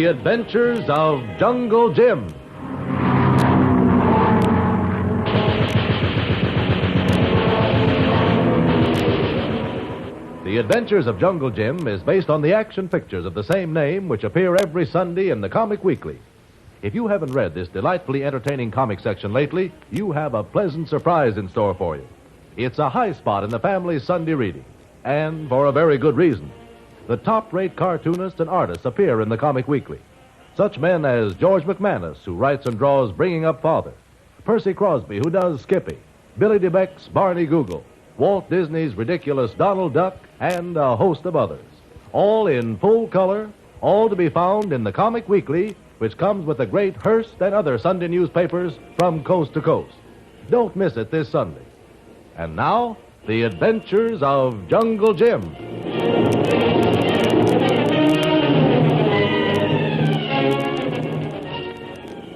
The Adventures of Jungle Jim. The Adventures of Jungle Jim is based on the action pictures of the same name which appear every Sunday in the Comic Weekly. If you haven't read this delightfully entertaining comic section lately, you have a pleasant surprise in store for you. It's a high spot in the family's Sunday reading, and for a very good reason. The top-rate cartoonists and artists appear in the Comic Weekly. Such men as George McManus, who writes and draws Bringing Up Father, Percy Crosby, who does Skippy, Billy DeBeck's Barney Google, Walt Disney's ridiculous Donald Duck, and a host of others. All in full color, all to be found in the Comic Weekly, which comes with the great Hearst and other Sunday newspapers from coast to coast. Don't miss it this Sunday. And now, The Adventures of Jungle Jim.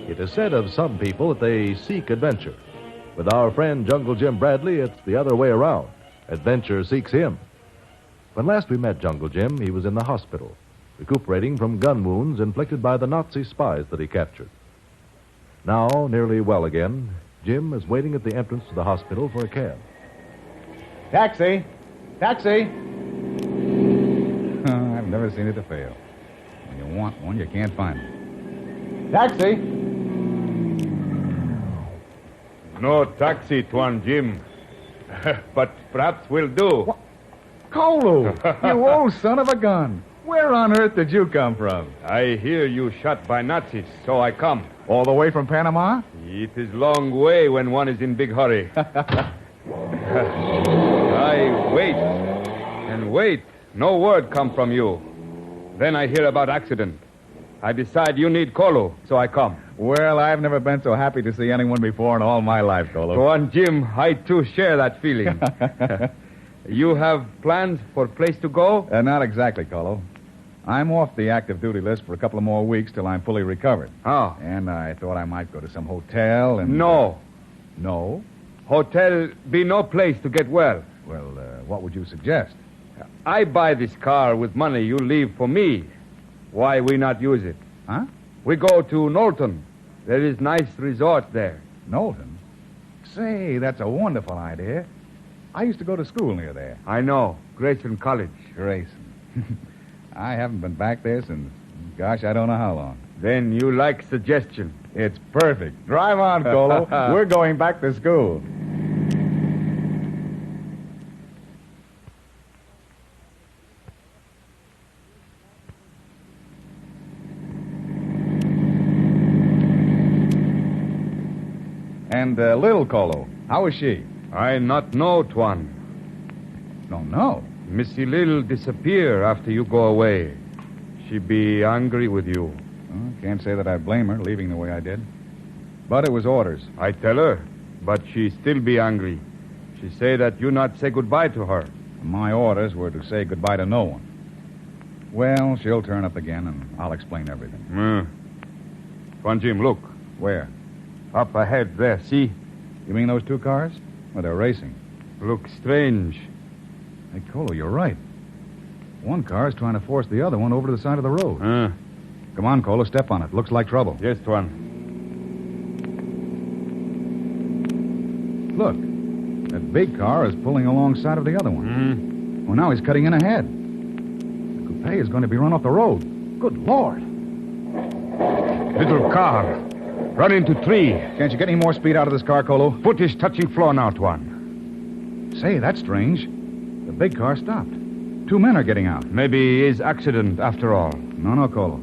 It is said of some people that they seek adventure. With our friend Jungle Jim Bradley, it's the other way around. Adventure seeks him. When last we met Jungle Jim, he was in the hospital, recuperating from gun wounds inflicted by the Nazi spies that he captured. Now, nearly well again, Jim is waiting at the entrance to the hospital for a cab. Taxi! Taxi! I've never seen it to fail. When you want one, you can't find one. Taxi! No taxi, Tuan Jim. But perhaps we'll do. What? Kolu! You old son of a gun! Where on earth did you come from? I hear you shot by Nazis, so I come. All the way from Panama? It is long way when one is in big hurry. I wait and wait. No word come from you. Then I hear about accident. I decide you need Kolu, so I come. Well, I've never been so happy to see anyone before in all my life, Kolu. Tuan Jim, I too share that feeling. You have plans for place to go? Not exactly, Kolu. I'm off the active duty list for a couple of more weeks till I'm fully recovered. Oh. And I thought I might go to some hotel and... No. No? Hotel be no place to get well. Well, what would you suggest? I buy this car with money you leave for me. Why we not use it? Huh? We go to Knowlton. There is nice resort there. Knowlton? Say, that's a wonderful idea. I used to go to school near there. I know. Grayson College. Grayson. I haven't been back there since, gosh, I don't know how long. Then you like suggestion. It's perfect. Drive on, Kolu. We're going back to school. And little Kolu, how is she? I not know, Tuan. Don't know. Missy Lil disappear after you go away. She be angry with you. Well, can't say that I blame her leaving the way I did. But it was orders. I tell her, but she still be angry. She say that you not say goodbye to her. My orders were to say goodbye to no one. Well, she'll turn up again, and I'll explain everything. Tuan Jim, look. Where? Up ahead there, see? You mean those two cars? Well, they're racing. Look strange. Hey, Kolu, you're right. One car's trying to force the other one over to the side of the road. Come on, Kolu, step on it. Looks like trouble. Yes, Tuan. Look, that big car is pulling alongside of the other one. Well, now he's cutting in ahead. The coupe is going to be run off the road. Good Lord. Little car. Run into tree. Can't you get any more speed out of this car, Kolu? Foot is touching floor now, Tuan. Say, that's strange. The big car stopped. Two men are getting out. Maybe it's accident after all. No, Kolu.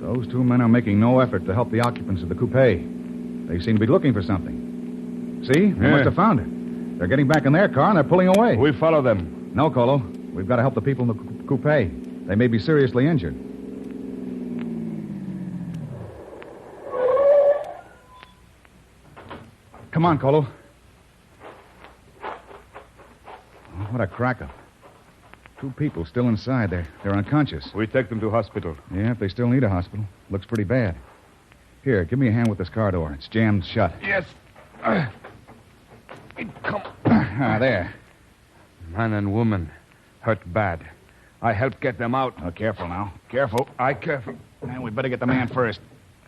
Those two men are making no effort to help the occupants of the coupe. They seem to be looking for something. See? They must have found it. They're getting back in their car and they're pulling away. We follow them. No, Kolu. We've got to help the people in the coupe. They may be seriously injured. Come on, Kolu. Oh, what a crack-up. Two people still inside. They're unconscious. We take them to hospital. Yeah, if they still need a hospital. Looks pretty bad. Here, give me a hand with this car door. It's jammed shut. Yes. Come. There. Man and woman hurt bad. I helped get them out. Oh, careful now. Careful. I careful. And we'd better get the man first.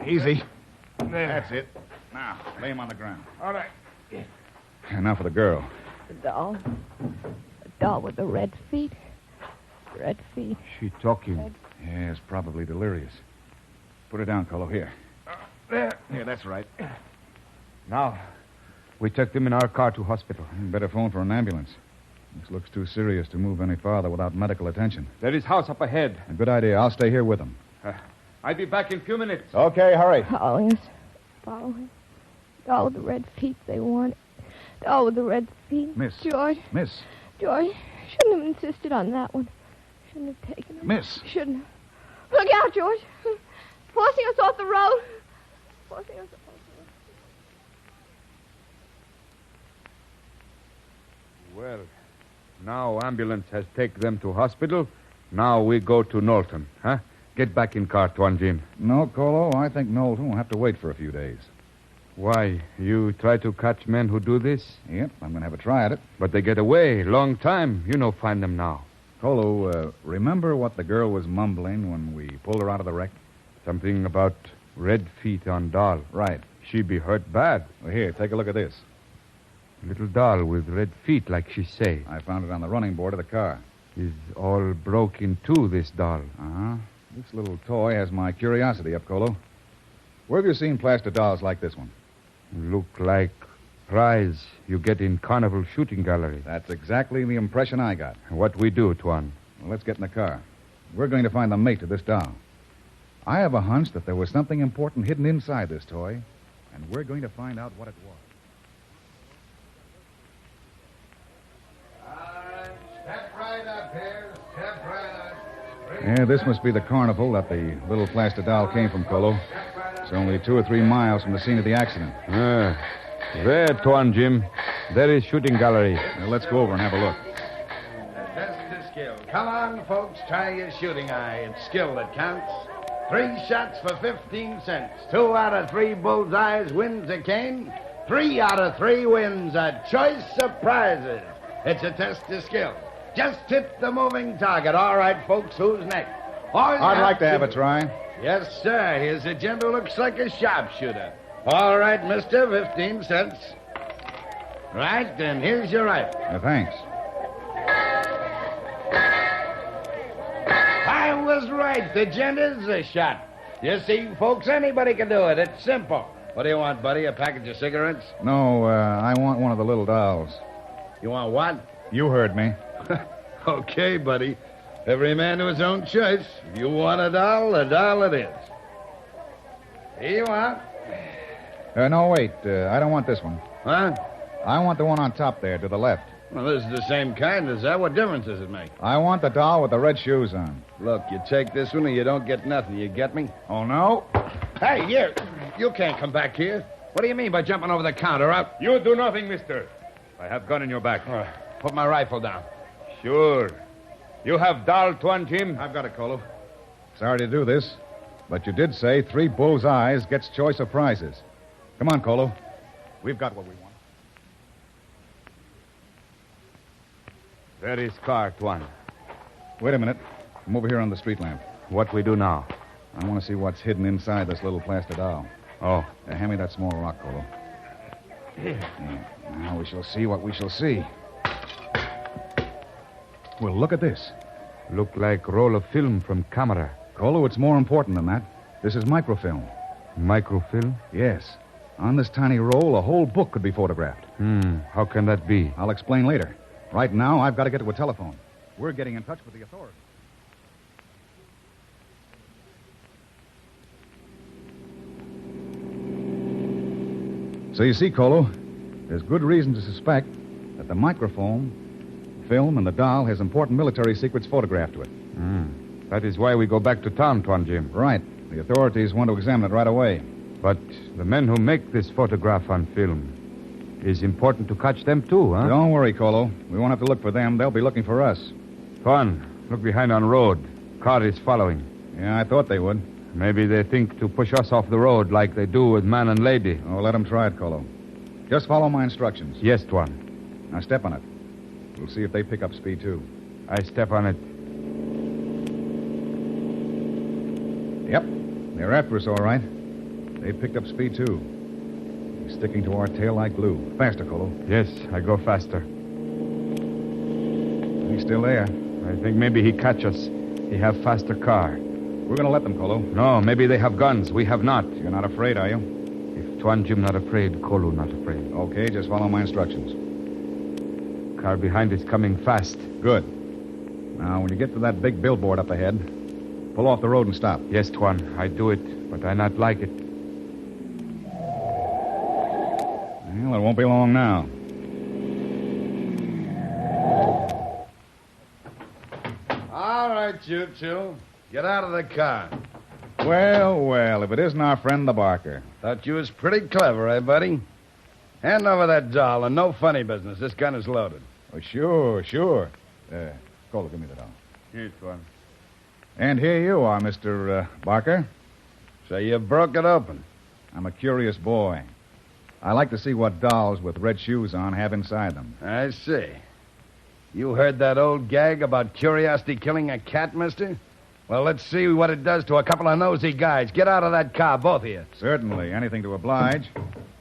Easy. There. That's it. Now, lay him on the ground. All right. And now for the girl. The doll. The doll with the red feet. Red feet. She talking. Yes, probably delirious. Put her down, Kolu. Here. There. Yeah, that's right. Now, we took them in our car to hospital. Better phone for an ambulance. This looks too serious to move any farther without medical attention. There is house up ahead. A good idea. I'll stay here with them. I'll be back in a few minutes. Okay, hurry. Following us. Following. Doll with the red feet they want. Doll with the red feet. Miss. George. Miss. George. Shouldn't have insisted on that one. Shouldn't have taken it. Miss. Shouldn't have. Look out, George. Forcing us off the road. Forcing us off the road. Well, now ambulance has taken them to hospital. Now we go to Knowlton, huh? Get back in car, Tuan Jim. No, Kolu, I think Knowlton will have to wait for a few days. Why? You try to catch men who do this? Yep, I'm going to have a try at it. But they get away. Long time. You know, find them now. Kolu, remember what the girl was mumbling when we pulled her out of the wreck? Something about red feet on doll. Right. She be hurt bad. Well, here, take a look at this. Little doll with red feet, like she say. I found it on the running board of the car. Is all broke in two, this doll. Uh-huh. This little toy has my curiosity up, Kolu. Where have you seen plaster dolls like this one? Look like prize you get in carnival shooting gallery. That's exactly the impression I got. What we do, Tuan? Well, let's get in the car. We're going to find the mate to this doll. I have a hunch that there was something important hidden inside this toy, and we're going to find out what it was. Step right up here. Step right up. Yeah, this must be the carnival that the little plaster doll came from, Kolu. It's only 2 or 3 miles from the scene of the accident. There, Tuan Jim. There is shooting gallery. Now, let's go over and have a look. Test the skill. Come on, folks. Try your shooting eye. It's skill that counts. 3 shots for 15 cents. 2 out of 3 bullseyes wins a cane. 3 out of 3 wins a choice of prizes. It's a test of skill. Just hit the moving target. All right, folks, who's next? I'd like to have a try. Yes, sir. Here's a gent who looks like a sharpshooter. All right, mister, 15 cents. Right, then here's your rifle. Thanks. I was right. The gent is a shot. You see, folks, anybody can do it. It's simple. What do you want, buddy? A package of cigarettes? No, I want one of the little dolls. You want what? You heard me. Okay, buddy. Every man to his own choice. If you want a doll it is. Here you are. No, wait. I don't want this one. Huh? I want the one on top there, to the left. Well, this is the same kind as that. What difference does it make? I want the doll with the red shoes on. Look, you take this one or you don't get nothing. You get me? Oh, no? Hey, you can't come back here. What do you mean by jumping over the counter? You do nothing, mister. I have gun in your back. Put my rifle down. Sure. You have doll, Tuan Jim? I've got it, Kolu. Sorry to do this, but you did say 3 bull's eyes gets choice of prizes. Come on, Kolu. We've got what we want. There is car, Tuan. Wait a minute. I'm over here on the street lamp. What we do now? I want to see what's hidden inside this little plaster doll. Oh. Hand me that small rock, Kolu. Yeah. Now we shall see what we shall see. Well, look at this. Look like roll of film from camera. Kolu, it's more important than that. This is microfilm. Microfilm? Yes. On this tiny roll, a whole book could be photographed. How can that be? I'll explain later. Right now, I've got to get to a telephone. We're getting in touch with the authorities. So you see, Kolu, there's good reason to suspect that the microfilm, film, and the doll has important military secrets photographed to it. That is why we go back to town, Tuan Jim. Right. The authorities want to examine it right away. But the men who make this photograph on film, is important to catch them too, huh? Don't worry, Kolu. We won't have to look for them. They'll be looking for us. Tuan, look behind on road. Car is following. Yeah, I thought they would. Maybe they think to push us off the road like they do with man and lady. Oh, let them try it, Kolu. Just follow my instructions. Yes, Tuan. Now step on it. We'll see if they pick up speed, too. I step on it. Yep. They're after us, all right. They picked up speed, too. He's sticking to our tail like glue. Faster, Kolu. Yes, I go faster. He's still there. I think maybe he catch us. He have faster car. We're going to let them, Kolu. No, maybe they have guns. We have not. You're not afraid, are you? If Tuan Jim not afraid, Kolu not afraid. Okay, just follow my instructions. Car behind is coming fast. Good. Now, when you get to that big billboard up ahead, pull off the road and stop. Yes, Tuan, I do it, but I not like it. Well, it won't be long now. All right, you two. Get out of the car. Well, if it isn't our friend the Barker. Thought you was pretty clever, eh, buddy? Hand over that doll, and no funny business. This gun is loaded. Oh, sure. Kolu, give me the doll. Here, Tuan. And here you are, Mr. Barker. So you broke it open. I'm a curious boy. I like to see what dolls with red shoes on have inside them. I see. You heard that old gag about curiosity killing a cat, mister? Well, let's see what it does to a couple of nosy guys. Get out of that car, both of you. Certainly. Anything to oblige.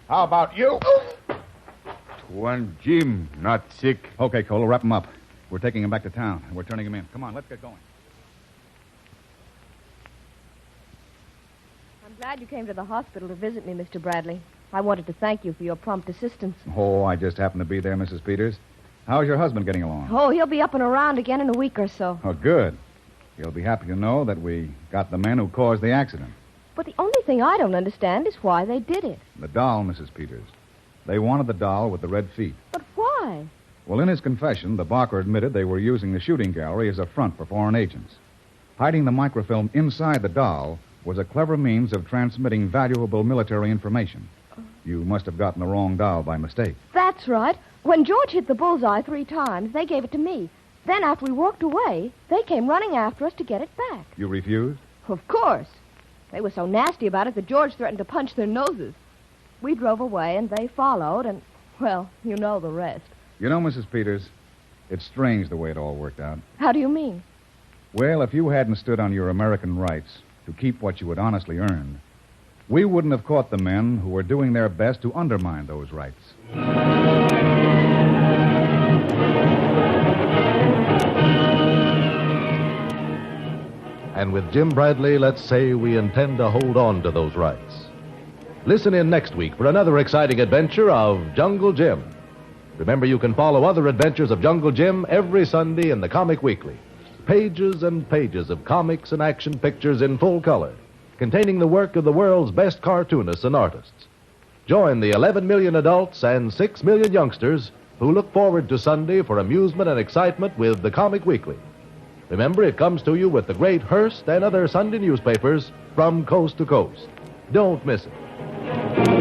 How about you? Tuan Jim, not sick. Okay, Kolu, wrap him up. We're taking him back to town, and we're turning him in. Come on, let's get going. I'm glad you came to the hospital to visit me, Mr. Bradley. I wanted to thank you for your prompt assistance. Oh, I just happened to be there, Mrs. Peters. How's your husband getting along? Oh, he'll be up and around again in a week or so. Oh, good. He'll be happy to know that we got the men who caused the accident. But the only thing I don't understand is why they did it. The doll, Mrs. Peters. They wanted the doll with the red feet. But why? Well, in his confession, the Barker admitted they were using the shooting gallery as a front for foreign agents. Hiding the microfilm inside the doll was a clever means of transmitting valuable military information. You must have gotten the wrong doll by mistake. That's right. When George hit the bullseye 3 times, they gave it to me. Then after we walked away, they came running after us to get it back. You refused? Of course. They were so nasty about it that George threatened to punch their noses. We drove away, and they followed, and, well, you know the rest. You know, Mrs. Peters, it's strange the way it all worked out. How do you mean? Well, if you hadn't stood on your American rights to keep what you had honestly earned, we wouldn't have caught the men who were doing their best to undermine those rights. And with Jim Bradley, let's say we intend to hold on to those rights. Listen in next week for another exciting adventure of Jungle Jim. Remember, you can follow other adventures of Jungle Jim every Sunday in the Comic Weekly. Pages and pages of comics and action pictures in full color, containing the work of the world's best cartoonists and artists. Join the 11 million adults and 6 million youngsters who look forward to Sunday for amusement and excitement with the Comic Weekly. Remember, it comes to you with the great Hearst and other Sunday newspapers from coast to coast. Don't miss it.